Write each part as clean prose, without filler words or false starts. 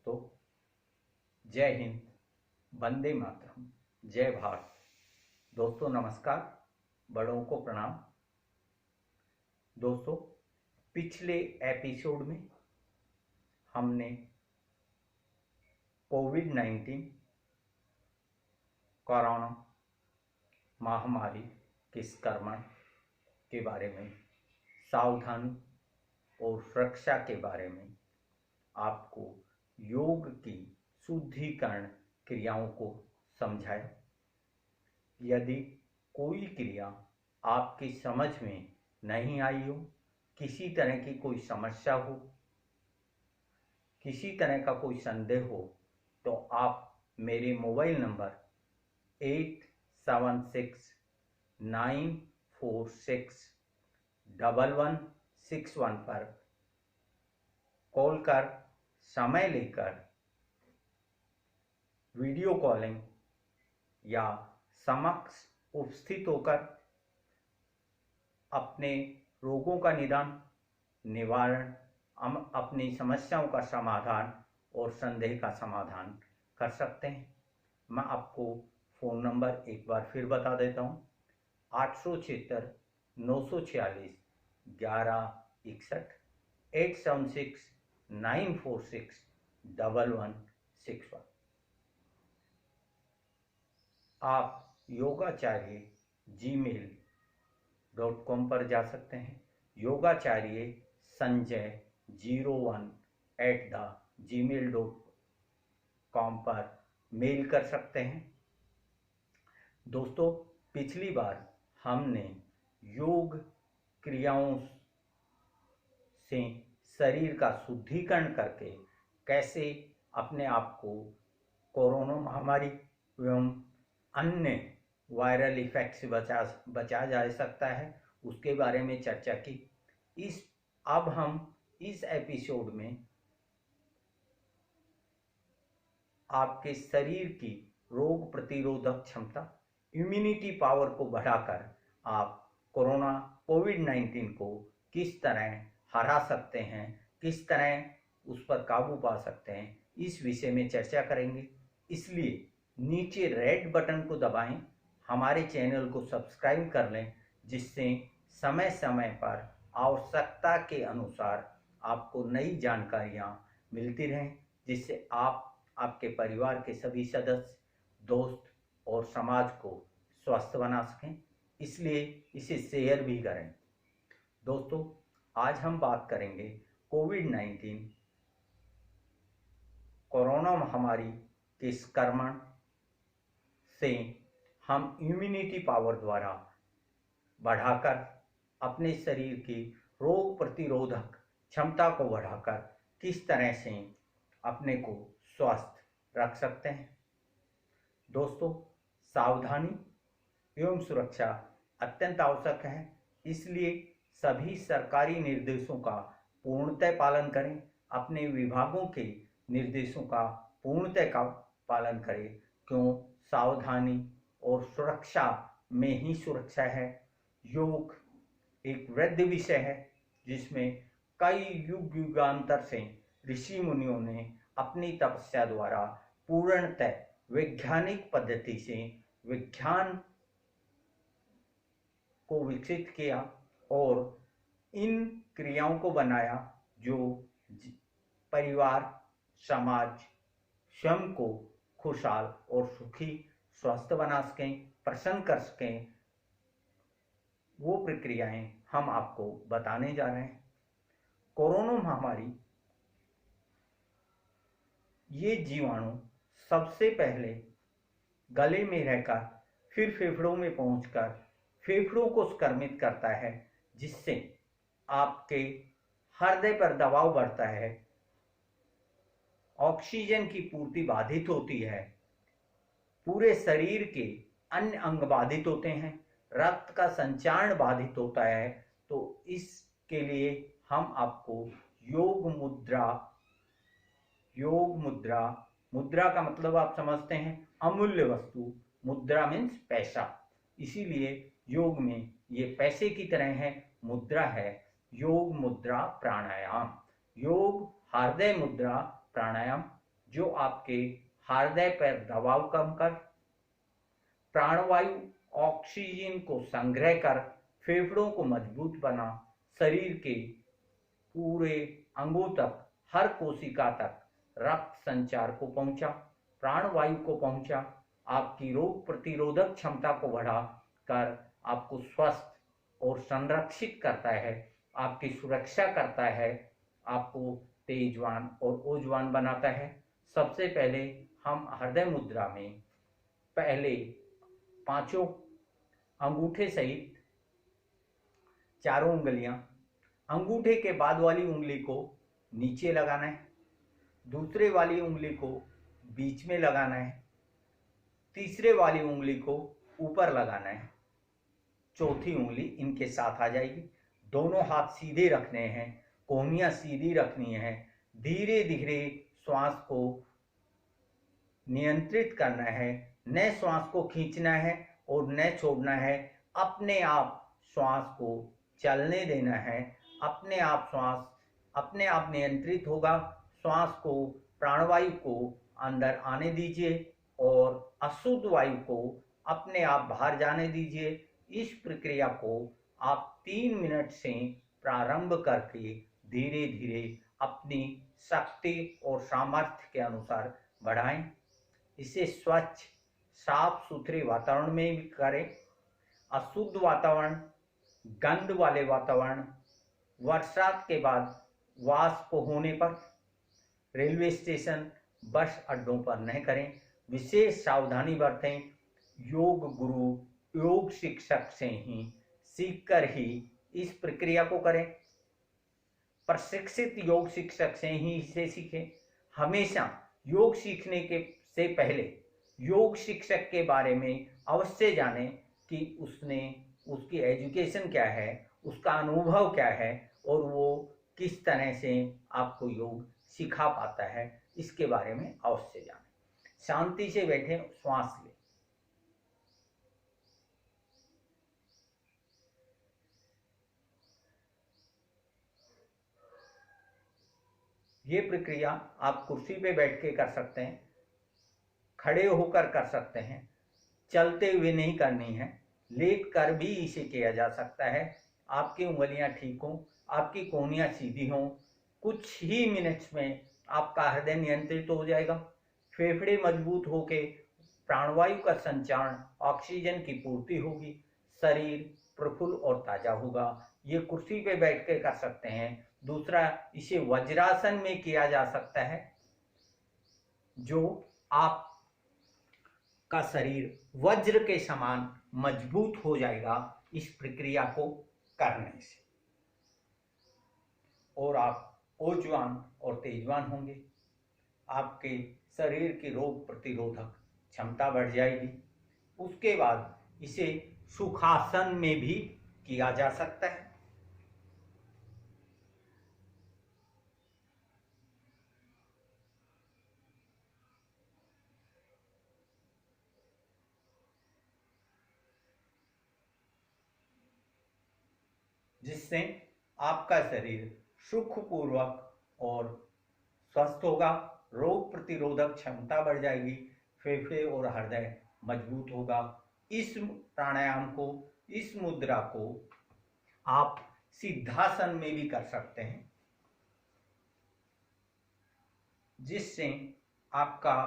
दोस्तों, जय हिंद, वंदे मातरम, जय भारत। दोस्तों नमस्कार, बड़ों को प्रणाम। दोस्तों, पिछले एपिसोड में हमने कोविड-19 कोरोना महामारी के संक्रमण के बारे में, सावधानी और सुरक्षा के बारे में आपको योग की शुद्धिकरण क्रियाओं को समझाया। यदि कोई क्रिया आपकी समझ में नहीं आई हो, किसी तरह की कोई समस्या हो, किसी तरह का कोई संदेह हो, तो आप मेरे मोबाइल नंबर 8769461161 पर कॉल कर समय लेकर वीडियो कॉलिंग या समक्ष उपस्थित होकर अपने रोगों का निदान, निवारण, अपनी समस्याओं का समाधान और संदेह का समाधान कर सकते हैं। मैं आपको फ़ोन नंबर एक बार फिर बता देता हूँ, 876 946 1161, 876 946 1161। आप योगाचार्य gmail.com पर जा सकते हैं। योगाचार्य संजय 01@gmail.com पर मेल कर सकते हैं। दोस्तों, पिछली बार हमने योग क्रियाओं से शरीर का शुद्धिकरण करके कैसे अपने आप को कोरोना महामारी एवं अन्य वायरल इफेक्ट से बचा जा सकता है, उसके बारे में चर्चा की। अब हम इस एपिसोड में आपके शरीर की रोग प्रतिरोधक क्षमता, इम्यूनिटी पावर को बढ़ाकर आप कोविड-19 को किस तरह हरा सकते हैं, किस तरह उस पर काबू पा सकते हैं, इस विषय में चर्चा करेंगे। इसलिए नीचे रेड बटन को दबाएं, हमारे चैनल को सब्सक्राइब कर लें, जिससे समय समय पर आवश्यकता के अनुसार आपको नई जानकारियां मिलती रहें, जिससे आप आपके परिवार के सभी सदस्य, दोस्त और समाज को स्वस्थ बना सकें। इसलिए इसे शेयर भी करें। दोस्तों, आज हम बात करेंगे कोविड-19 कोरोना महामारी के संक्रमण से हम इम्यूनिटी पावर द्वारा बढ़ाकर अपने शरीर की रोग प्रतिरोधक क्षमता को बढ़ाकर किस तरह से अपने को स्वस्थ रख सकते हैं। दोस्तों, सावधानी एवं सुरक्षा अत्यंत आवश्यक है, इसलिए सभी सरकारी निर्देशों का पूर्णतः पालन करें, अपने विभागों के निर्देशों का पूर्णतः पालन करें। क्यों? सावधानी और सुरक्षा में ही सुरक्षा है। योग एक वृद्ध विषय है, जिसमें कई युगांतर से ऋषि मुनियों ने अपनी तपस्या द्वारा पूर्णतः वैज्ञानिक पद्धति से विज्ञान को विकसित किया और इन क्रियाओं को बनाया जो परिवार, समाज, स्वयं को खुशहाल और सुखी, स्वस्थ बना सकें, प्रसन्न कर सकें। वो प्रक्रियाएं हम आपको बताने जा रहे हैं। कोरोना महामारी, ये जीवाणु सबसे पहले गले में रहकर फिर फेफड़ों में पहुंचकर फेफड़ों को संक्रमित करता है, जिससे आपके हृदय पर दबाव बढ़ता है, ऑक्सीजन की पूर्ति बाधित होती है, पूरे शरीर के अन्य अंग बाधित होते हैं, रक्त का संचारण बाधित होता है। तो इसके लिए हम आपको योग मुद्रा का मतलब आप समझते हैं, अमूल्य वस्तु। मुद्रा मीन्स पैसा, इसीलिए योग में ये पैसे की तरह है, मुद्रा है। योग मुद्रा प्राणायाम, योग हृदय मुद्रा प्राणायाम जो आपके हृदय पर दबाव कम कर, प्राणवायु ऑक्सीजन को संग्रह कर फेफड़ों को मजबूत बना, शरीर के पूरे अंगों तक, हर कोशिका तक रक्त संचार को पहुंचा, प्राणवायु को पहुंचा, आपकी रोग प्रतिरोधक क्षमता को बढ़ा कर आपको स्वस्थ और संरक्षित करता है, आपकी सुरक्षा करता है, आपको तेजवान और ऊर्जावान बनाता है। सबसे पहले हम हृदय मुद्रा में पहले पांचों अंगूठे सहित चारों उंगलियां, अंगूठे के बाद वाली उंगली को नीचे लगाना है, दूसरे वाली उंगली को बीच में लगाना है, तीसरे वाली उंगली को ऊपर लगाना है, चौथी उंगली इनके साथ आ जाएगी। दोनों हाथ सीधे रखने हैं, कोहनियां सीधी रखनी है। धीरे धीरे श्वास को नियंत्रित करना है, न श्वास को खींचना है और न छोड़ना है। अपने आप श्वास को चलने देना है, अपने आप श्वास अपने आप नियंत्रित होगा। श्वास को, प्राणवायु को अंदर आने दीजिए और अशुद्ध वायु को अपने आप बाहर जाने दीजिए। इस प्रक्रिया को आप 3 मिनट से प्रारंभ करके धीरे धीरे अपनी शक्ति और सामर्थ्य के अनुसार बढ़ाएं। इसे स्वच्छ साफ सुथरे वातावरण में भी करें। अशुद्ध वातावरण, गंध वाले वातावरण, बरसात के बाद वाष्प होने पर, रेलवे स्टेशन, बस अड्डों पर नहीं करें। विशेष सावधानी बरतें। योग गुरु, योग शिक्षक से ही सीखकर ही इस प्रक्रिया को करें। प्रशिक्षित योग शिक्षक से ही इसे सीखें। हमेशा योग सीखने के से पहले योग शिक्षक के बारे में अवश्य जानें कि उसकी एजुकेशन क्या है, उसका अनुभव क्या है और वो किस तरह से आपको योग सिखा पाता है, इसके बारे में अवश्य जानें। शांति से बैठे, श्वास लें। ये प्रक्रिया आप कुर्सी पे बैठ के कर सकते हैं, खड़े होकर कर सकते हैं, चलते हुए नहीं करनी है, लेट कर भी इसे किया जा सकता है। आपकी उंगलियां ठीक हों, आपकी कोहनियां सीधी हों, कुछ ही मिनट्स में आपका हृदय नियंत्रित हो जाएगा, फेफड़े मजबूत होके प्राणवायु का संचारण, ऑक्सीजन की पूर्ति होगी, शरीर प्रफुल्ल और ताजा होगा। ये कुर्सी पे बैठ के कर सकते हैं। दूसरा, इसे वज्रासन में किया जा सकता है, जो आप का शरीर वज्र के समान मजबूत हो जाएगा इस प्रक्रिया को करने से, और आप ऊर्जावान और तेजवान होंगे। आपके शरीर की रोग प्रतिरोधक क्षमता बढ़ जाएगी। उसके बाद इसे सुखासन में भी किया जा सकता है। जिससे आपका शरीर सुखपूर्वक और स्वस्थ होगा, रोग प्रतिरोधक क्षमता बढ़ जाएगी, फेफड़े और हृदय मजबूत होगा। इस प्राणायाम को, इस मुद्रा को आप सिद्धासन में भी कर सकते हैं, जिससे आपका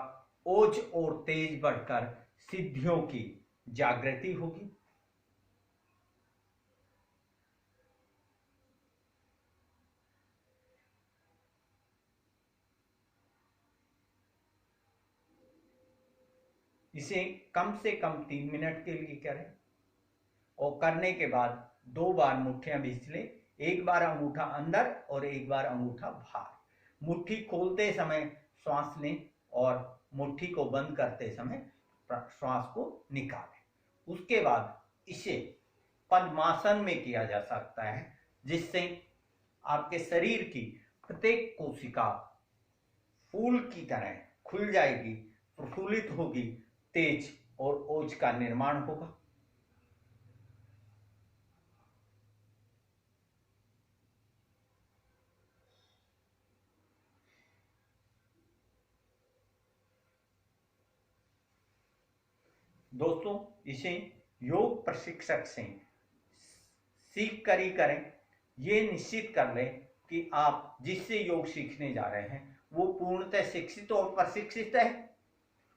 ओज और तेज बढ़कर सिद्धियों की जागृति होगी। इसे कम से कम 3 मिनट के लिए करें और करने के बाद 2 बार मुट्ठियां भींच लें। एक बार अंगूठा अंदर और एक बार अंगूठा बाहर। मुट्ठी खोलते समय श्वास लें और मुट्ठी को बंद करते समय श्वास को निकालें। उसके बाद इसे पद्मासन में किया जा सकता है, जिससे आपके शरीर की प्रत्येक कोशिका फूल की तरह खुल जाएगी, प्रफुल्लित होगी, तेज और ओज का निर्माण होगा। दोस्तों इसे योग प्रशिक्षक से सीख कर ही करें। ये निश्चित कर लें कि आप जिससे योग सीखने जा रहे हैं वो पूर्णतः शिक्षित और प्रशिक्षित है।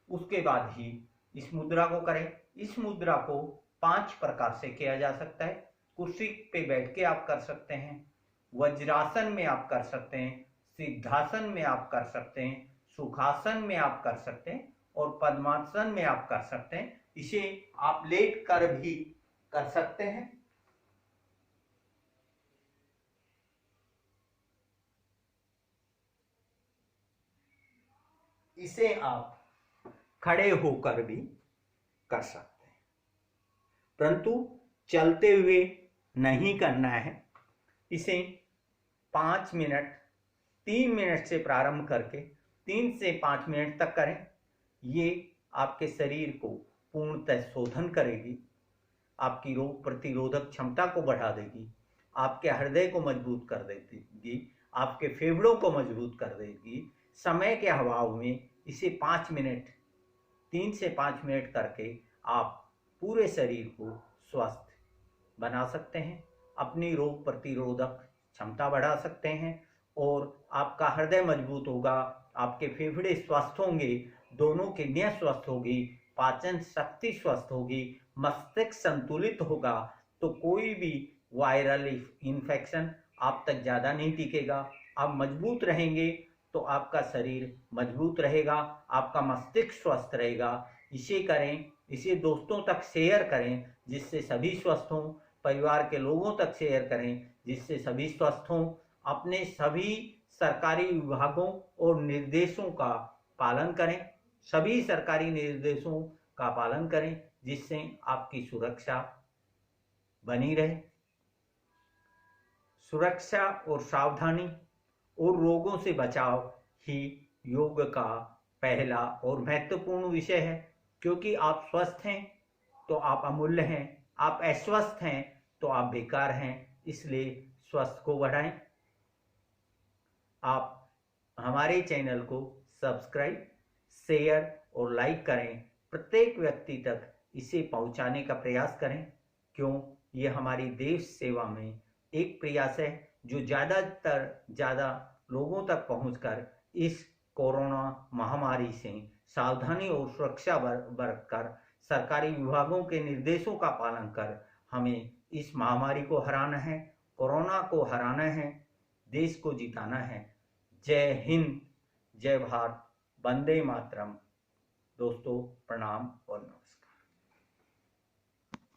उसके बाद ही इस मुद्रा को करें। इस मुद्रा को 5 प्रकार से किया जा सकता है। कुर्सी पे बैठ के आप कर सकते हैं, वज्रासन में आप कर सकते हैं, सिद्धासन में आप कर सकते हैं, सुखासन में आप कर सकते हैं और पद्मासन में आप कर सकते हैं। इसे आप लेट कर भी कर सकते हैं। इसे आप खड़े होकर भी कर सकते हैं, परंतु चलते हुए नहीं करना है। इसे 5 मिनट 3 मिनट से प्रारंभ करके 3 से 5 मिनट तक करें। ये आपके शरीर को पूर्णतः शोधन करेगी, आपकी रोग प्रतिरोधक क्षमता को बढ़ा देगी, आपके हृदय को मजबूत कर देगी, आपके फेफड़ों को मजबूत कर देगी। समय के अभाव में इसे 5 मिनट 3 से 5 मिनट करके आप पूरे शरीर को स्वस्थ बना सकते हैं, अपनी रोग प्रतिरोधक क्षमता बढ़ा सकते हैं और आपका हृदय मजबूत होगा, आपके फेफड़े स्वस्थ होंगे, दोनों किडनियां स्वस्थ होगी, पाचन शक्ति स्वस्थ होगी, मस्तिष्क संतुलित होगा, तो कोई भी वायरल इन्फेक्शन आप तक ज़्यादा नहीं टिकेगा। आप मजबूत रहेंगे तो आपका शरीर मजबूत रहेगा, आपका मस्तिष्क स्वस्थ रहेगा। इसे करें, इसे दोस्तों तक शेयर करें जिससे सभी स्वस्थ हों, परिवार के लोगों तक शेयर करें जिससे सभी स्वस्थ हों। अपने सभी सरकारी विभागों और निर्देशों का पालन करें, सभी सरकारी निर्देशों का पालन करें जिससे आपकी सुरक्षा बनी रहे। सुरक्षा और सावधानी और रोगों से बचाव ही योग का पहला और महत्वपूर्ण विषय है, क्योंकि आप स्वस्थ हैं तो आप अमूल्य हैं, आप अस्वस्थ हैं तो आप बेकार हैं। इसलिए स्वस्थ को बढ़ाएं। आप हमारे चैनल को सब्सक्राइब, शेयर और लाइक करें। प्रत्येक व्यक्ति तक इसे पहुंचाने का प्रयास करें, क्यों ये हमारी देश सेवा में एक प्रयास है जो ज़्यादा लोगों तक पहुंचकर इस कोरोना महामारी से सावधानी और सुरक्षा बरतकर सरकारी विभागों के निर्देशों का पालन कर हमें इस महामारी को हराना है, कोरोना को हराना है, देश को जिताना है। जय हिंद, जय भारत, वंदे मातरम। दोस्तों प्रणाम और नमस्कार।